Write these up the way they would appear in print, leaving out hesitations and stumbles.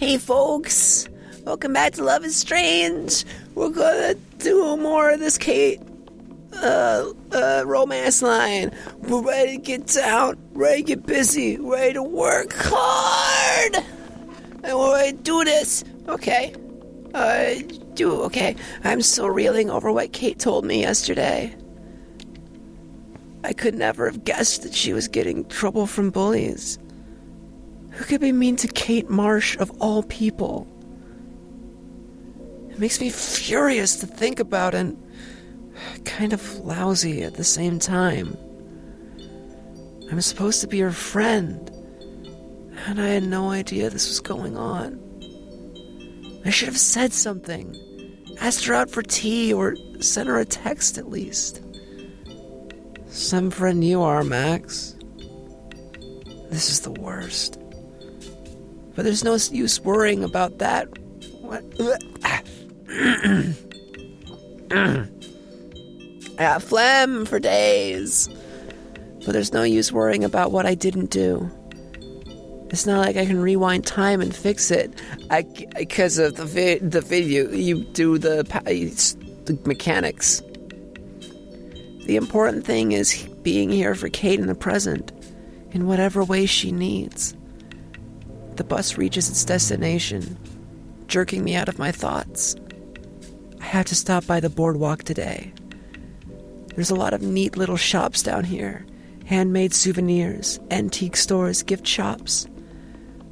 Hey folks, welcome back to Love is Strange. We're gonna do more of this Kate romance line. We're ready to get down, ready to get busy, ready to work hard. And we're ready to do this. Okay. Okay. I'm still reeling over what Kate told me yesterday. I could never have guessed that she was getting trouble from bullies. Who could be mean to Kate Marsh of all people? It makes me furious to think about and kind of lousy at the same time. I'm supposed to be her friend, and I had no idea this was going on. I should have said something, asked her out for tea, or sent her a text at least. Some friend you are, Max. This is the worst. But there's no use worrying about that. What? I got phlegm for days. But there's no use worrying about what I didn't do. It's not like I can rewind time and fix it. Because of the video, you do the mechanics. The important thing is being here for Kate in the present, in whatever way she needs. The bus reaches its destination, jerking me out of my thoughts. I have to stop by the Boardwalk today. There's a lot of neat little shops down here. Handmade souvenirs, antique stores, gift shops.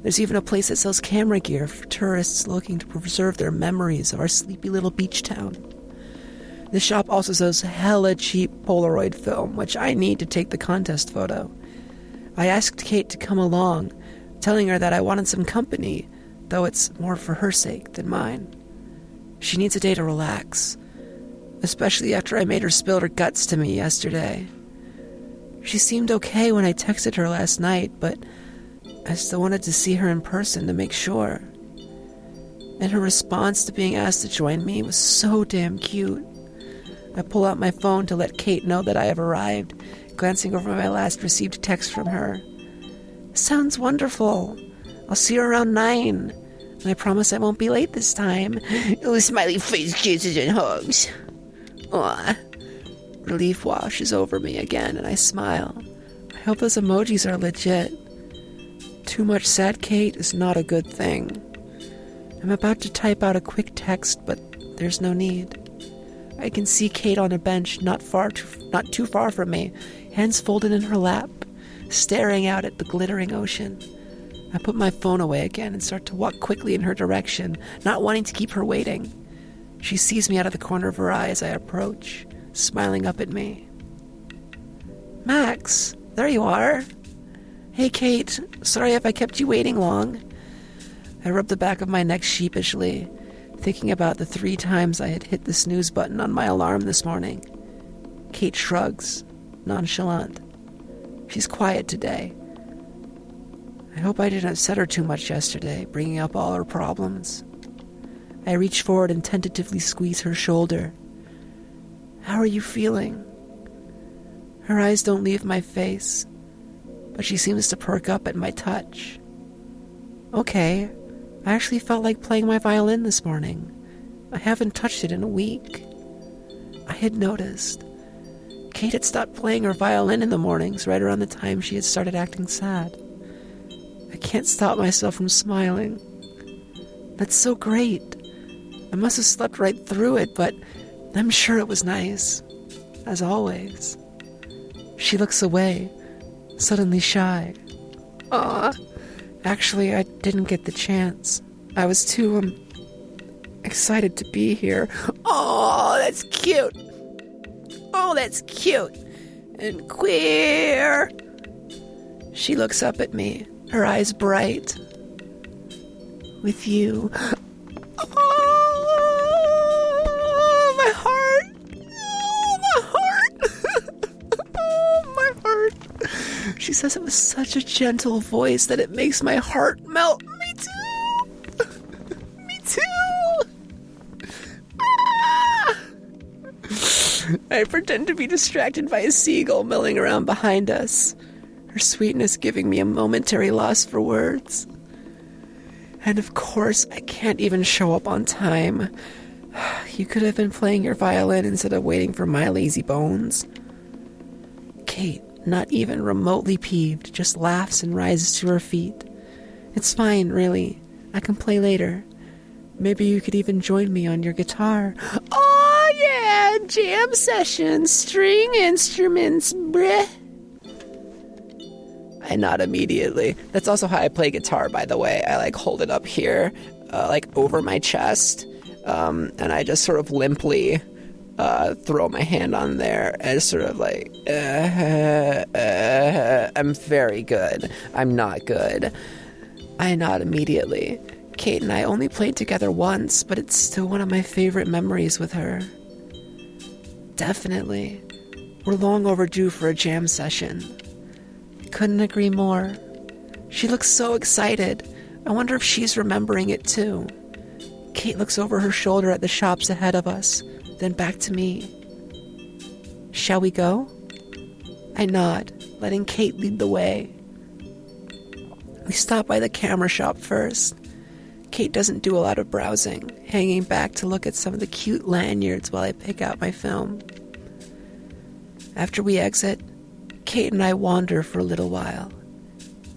There's even a place that sells camera gear for tourists looking to preserve their memories of our sleepy little beach town. The shop also sells hella cheap Polaroid film, which I need to take the contest photo. I asked Kate to come along, telling her that I wanted some company, though it's more for her sake than mine. She needs a day to relax, especially after I made her spill her guts to me yesterday. She seemed okay when I texted her last night, but I still wanted to see her in person to make sure. And her response to being asked to join me was so damn cute. I pull out my phone to let Kate know that I have arrived, glancing over my last received text from her. Sounds wonderful. I'll see you around 9. And I promise I won't be late this time. Ooh, smiley face kisses and hugs. Aw. Relief washes over me again, and I smile. I hope those emojis are legit. Too much sad Kate is not a good thing. I'm about to type out a quick text, but there's no need. I can see Kate on a bench not too far from me, hands folded in her lap, staring out at the glittering ocean. I put my phone away again and start to walk quickly in her direction, not wanting to keep her waiting. She sees me out of the corner of her eye as I approach, smiling up at me. Max, there you are. Hey, Kate, sorry if I kept you waiting long. I rub the back of my neck sheepishly, thinking about the 3 times I had hit the snooze button on my alarm this morning. Kate shrugs, nonchalant. She's quiet today. I hope I didn't upset her too much yesterday, bringing up all her problems. I reach forward and tentatively squeeze her shoulder. How are you feeling? Her eyes don't leave my face, but she seems to perk up at my touch. Okay, I actually felt like playing my violin this morning. I haven't touched it in a week. I had noticed. Kate had stopped playing her violin in the mornings right around the time she had started acting sad. I can't stop myself from smiling. That's so great. I must have slept right through it, but I'm sure it was nice. As always. She looks away, suddenly shy. Aw. Actually, I didn't get the chance. I was too, excited to be here. Oh, that's cute. Oh, that's cute. And queer. She looks up at me, her eyes bright. With you. Oh, my heart. Oh, my heart. Oh, my heart. She says it with such a gentle voice that it makes my heart melt. Me too. Me too. Ah! I pretend to be distracted by a seagull milling around behind us, her sweetness giving me a momentary loss for words. And of course, I can't even show up on time. You could have been playing your violin instead of waiting for my lazy bones. Kate, not even remotely peeved, just laughs and rises to her feet. It's fine, really. I can play later. Maybe you could even join me on your guitar. Oh, yeah, jam session, string instruments, bleh. I nod immediately. That's also how I play guitar, by the way. I hold it up here, over my chest, and I just sort of limply throw my hand on there and sort of I'm very good. I'm not good. I nod immediately. Kate and I only played together once, but it's still one of my favorite memories with her. Definitely. We're long overdue for a jam session. Couldn't agree more. She looks so excited. I wonder if she's remembering it too. Kate looks over her shoulder at the shops ahead of us, then back to me. Shall we go? I nod, letting Kate lead the way. We stop by the camera shop first. Kate doesn't do a lot of browsing, hanging back to look at some of the cute lanyards while I pick out my film. After we exit, Kate and I wander for a little while.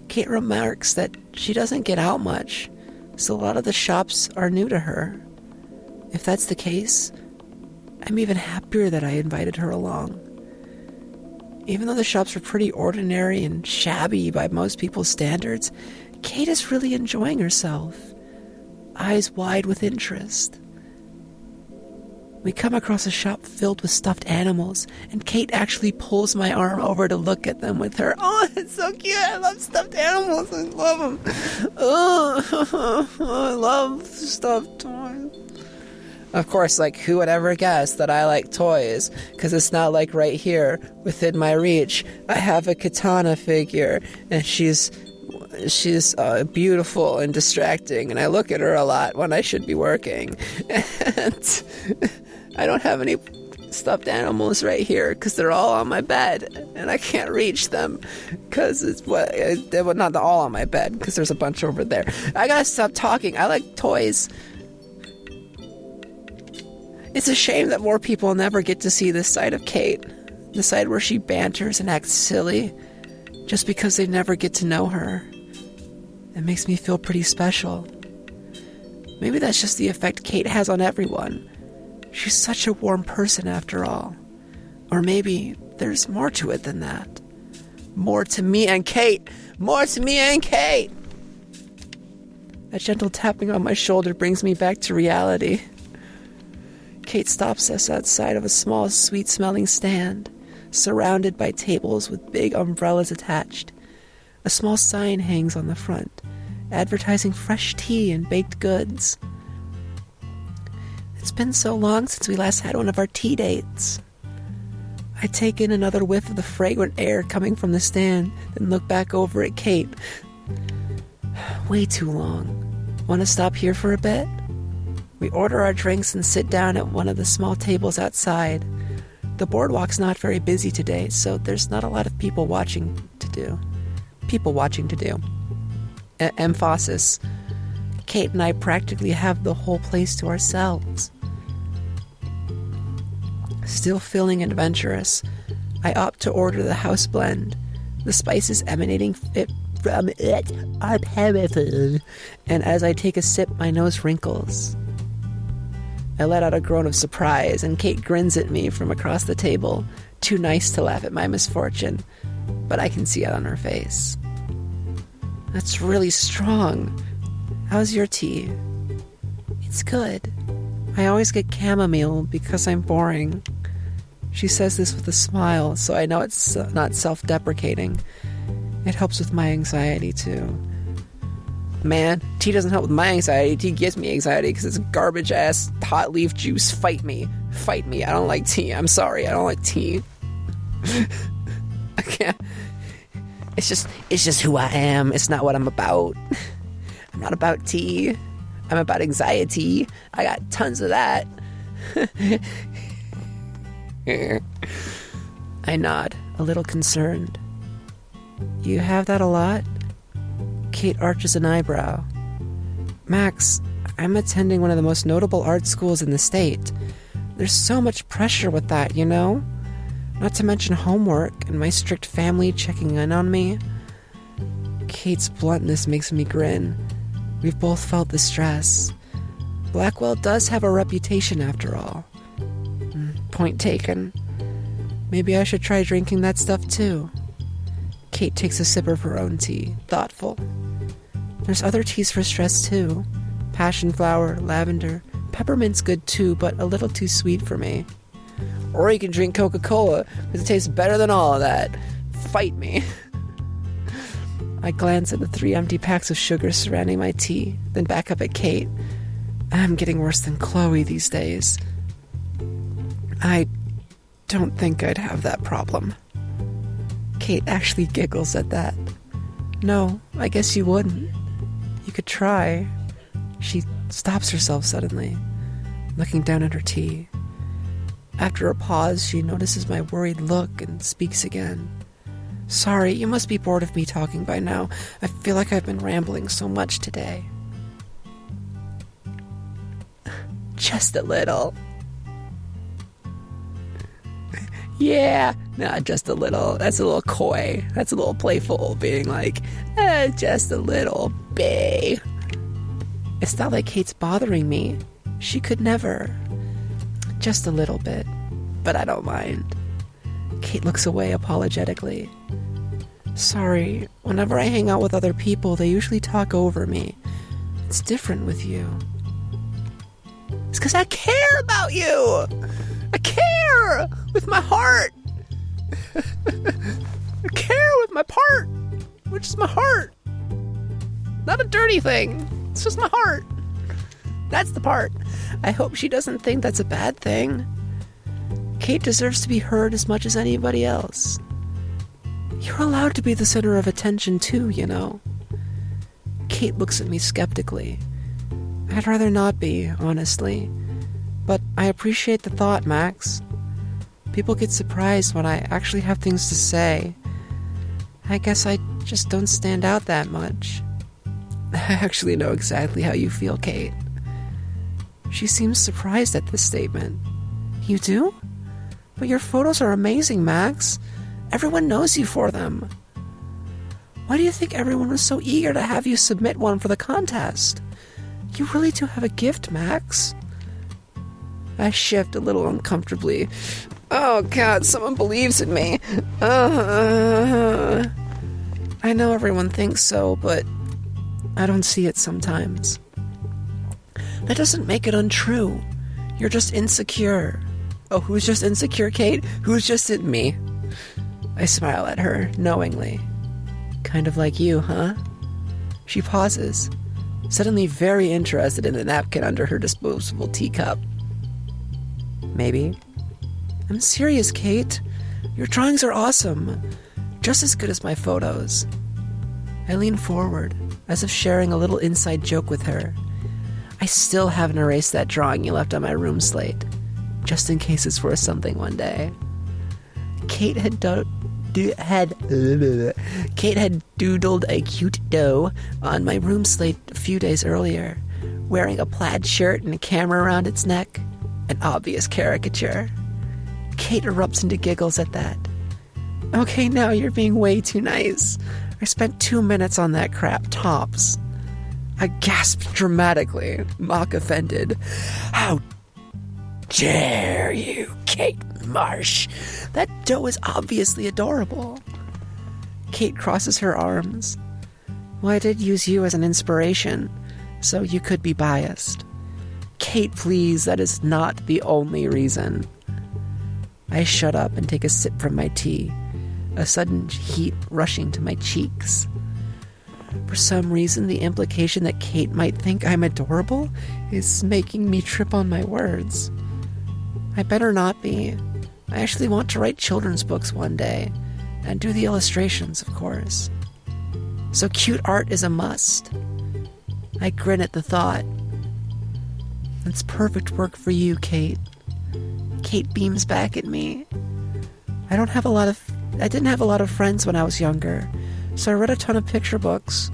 Kate remarks that she doesn't get out much, so a lot of the shops are new to her. If that's the case, I'm even happier that I invited her along. Even though the shops are pretty ordinary and shabby by most people's standards, Kate is really enjoying herself, eyes wide with interest. We come across a shop filled with stuffed animals, and Kate actually pulls my arm over to look at them with her. Oh, it's so cute. I love stuffed animals. I love them. Oh, I love stuffed toys. Of course, who would ever guess that I like toys? Because it's not right here within my reach. I have a katana figure, and she's beautiful and distracting, and I look at her a lot when I should be working. And I don't have any stuffed animals right here because they're all on my bed, and I can't reach them because they're not all on my bed because there's a bunch over there. I gotta stop talking. I like toys. It's a shame that more people never get to see this side of Kate, the side where she banters and acts silly, just because they never get to know her. It makes me feel pretty special. Maybe that's just the effect Kate has on everyone. She's such a warm person after all. Or maybe there's more to it than that. More to me and Kate! More to me and Kate! A gentle tapping on my shoulder brings me back to reality. Kate stops us outside of a small, sweet-smelling stand, surrounded by tables with big umbrellas attached. A small sign hangs on the front, advertising fresh tea and baked goods. It's been so long since we last had one of our tea dates. I take in another whiff of the fragrant air coming from the stand, then look back over at Kate. Way too long. Want to stop here for a bit? We order our drinks and sit down at one of the small tables outside. The boardwalk's not very busy today, so there's not a lot of people watching to do. Emphasis. Kate and I practically have the whole place to ourselves. Still feeling adventurous, I opt to order the house blend. The spices emanating from it are powerful, and as I take a sip, my nose wrinkles. I let out a groan of surprise, and Kate grins at me from across the table, too nice to laugh at my misfortune, but I can see it on her face. That's really strong. How's your tea? It's good. I always get chamomile because I'm boring. She says this with a smile, so I know it's not self-deprecating. It helps with my anxiety, too. Man, tea doesn't help with my anxiety. Tea gives me anxiety because it's garbage-ass hot leaf juice. Fight me. Fight me. I don't like tea. I'm sorry. I don't like tea. I can't. It's just who I am. It's not what I'm about. I'm not about tea. I'm about anxiety. I got tons of that. I nod, a little concerned. You have that a lot? Kate arches an eyebrow. Max, I'm attending one of the most notable art schools in the state. There's so much pressure with that, you know? Not to mention homework and my strict family checking in on me. Kate's bluntness makes me grin. We've both felt the stress. Blackwell does have a reputation after all. Point taken. Maybe I should try drinking that stuff too. Kate takes a sip of her own tea, thoughtful. There's other teas for stress too. Passion flower, lavender, peppermint's good too, but a little too sweet for me. Or you can drink Coca-Cola, because it tastes better than all of that. Fight me. I glance at the 3 empty packs of sugar surrounding my tea, then back up at Kate. I'm getting worse than Chloe these days. I don't think I'd have that problem. Kate actually giggles at that. No, I guess you wouldn't. You could try. She stops herself suddenly, looking down at her tea. After a pause, she notices my worried look and speaks again. Sorry, you must be bored of me talking by now. I feel like I've been rambling so much today. Just a little. Yeah, nah, just a little. That's a little coy. That's a little playful, being like, just a little, bae. It's not like Kate's bothering me. She could never. Just a little bit, but I don't mind. Kate looks away apologetically. Sorry, whenever I hang out with other people, they usually talk over me. It's different with you. It's because I care about you! I care! With my heart! I care with my part! Which is my heart! Not a dirty thing. It's just my heart. That's the part. I hope she doesn't think that's a bad thing. Kate deserves to be heard as much as anybody else. You're allowed to be the center of attention too, you know. Kate looks at me skeptically. I'd rather not be, honestly. But I appreciate the thought, Max. People get surprised when I actually have things to say. I guess I just don't stand out that much. I actually know exactly how you feel, Kate. She seems surprised at this statement. You do? But your photos are amazing, Max. Everyone knows you for them. Why do you think everyone was so eager to have you submit one for the contest? You really do have a gift, Max. I shift a little uncomfortably. Oh, God, someone believes in me. I know everyone thinks so, but I don't see it sometimes. That doesn't make it untrue. You're just insecure. Oh, who's just insecure, Kate? Who's just in me? I smile at her, knowingly. Kind of like you, huh? She pauses, suddenly very interested in the napkin under her disposable teacup. Maybe. I'm serious, Kate. Your drawings are awesome. Just as good as my photos. I lean forward, as if sharing a little inside joke with her. I still haven't erased that drawing you left on my room slate, just in case it's worth something one day. Kate had doodled a cute doe on my room slate a few days earlier, wearing a plaid shirt and a camera around its neck. An obvious caricature. Kate erupts into giggles at that. Okay, now you're being way too nice. I spent 2 minutes on that crap, tops. I gasped dramatically, mock offended. How dare you, Kate Marsh? That doe is obviously adorable. Kate crosses her arms. Well, I did use you as an inspiration, so you could be biased. Kate, please, that is not the only reason. I shut up and take a sip from my tea, a sudden heat rushing to my cheeks. For some reason, the implication that Kate might think I'm adorable is making me trip on my words. I better not be. I actually want to write children's books one day, and do the illustrations, of course. So cute art is a must. I grin at the thought. It's perfect work for you, Kate. Kate beams back at me. I didn't have a lot of friends when I was younger, so I read a ton of picture books.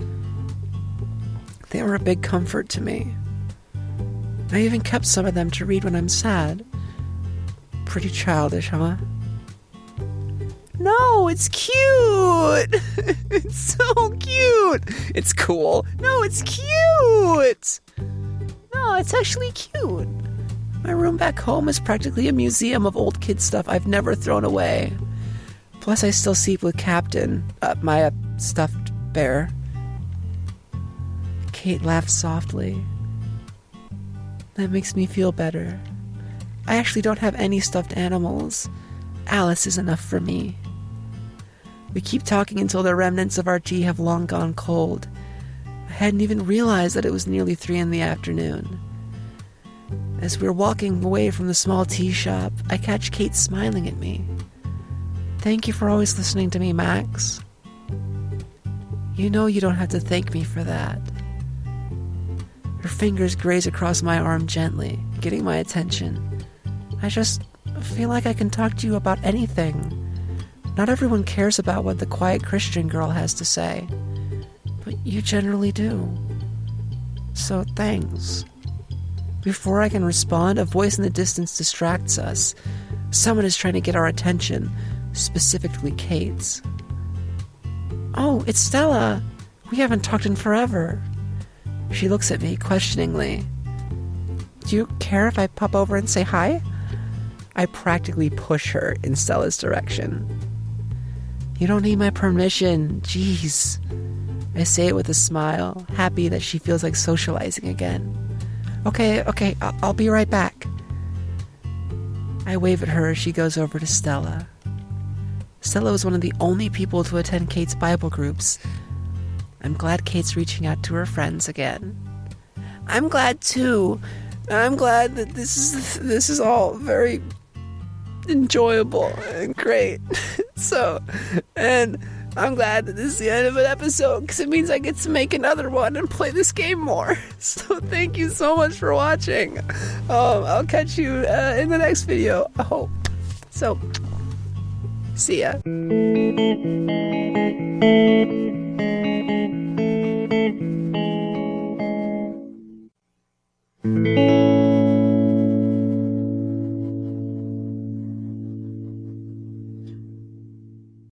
They were a big comfort to me. I even kept some of them to read when I'm sad. Pretty childish, huh? No, it's cute! It's so cute! It's cool. No, it's cute! No, it's actually cute. My room back home is practically a museum of old kid stuff I've never thrown away. Plus, I still sleep with Captain, my stuffed bear. Kate laughed softly. That makes me feel better. I actually don't have any stuffed animals. Alice is enough for me. We keep talking until the remnants of our tea have long gone cold. I hadn't even realized that it was nearly 3 in the afternoon. As we're walking away from the small tea shop, I catch Kate smiling at me. Thank you for always listening to me, Max. You know you don't have to thank me for that. Her fingers graze across my arm gently, getting my attention. I just feel like I can talk to you about anything. Not everyone cares about what the quiet Christian girl has to say, but you generally do. So thanks. Before I can respond, a voice in the distance distracts us. Someone is trying to get our attention, specifically Kate's. Oh, it's Stella. We haven't talked in forever. She looks at me questioningly. Do you care if I pop over and say hi? I practically push her in Stella's direction. You don't need my permission. Jeez. I say it with a smile, happy that she feels like socializing again. Okay, I'll be right back. I wave at her as she goes over to Stella. Stella was one of the only people to attend Kate's Bible groups. I'm glad Kate's reaching out to her friends again. I'm glad too. I'm glad that this is all very enjoyable and great. And I'm glad that this is the end of an episode because it means I get to make another one and play this game more. So thank you so much for watching. I'll catch you in the next video, I hope. So, see ya.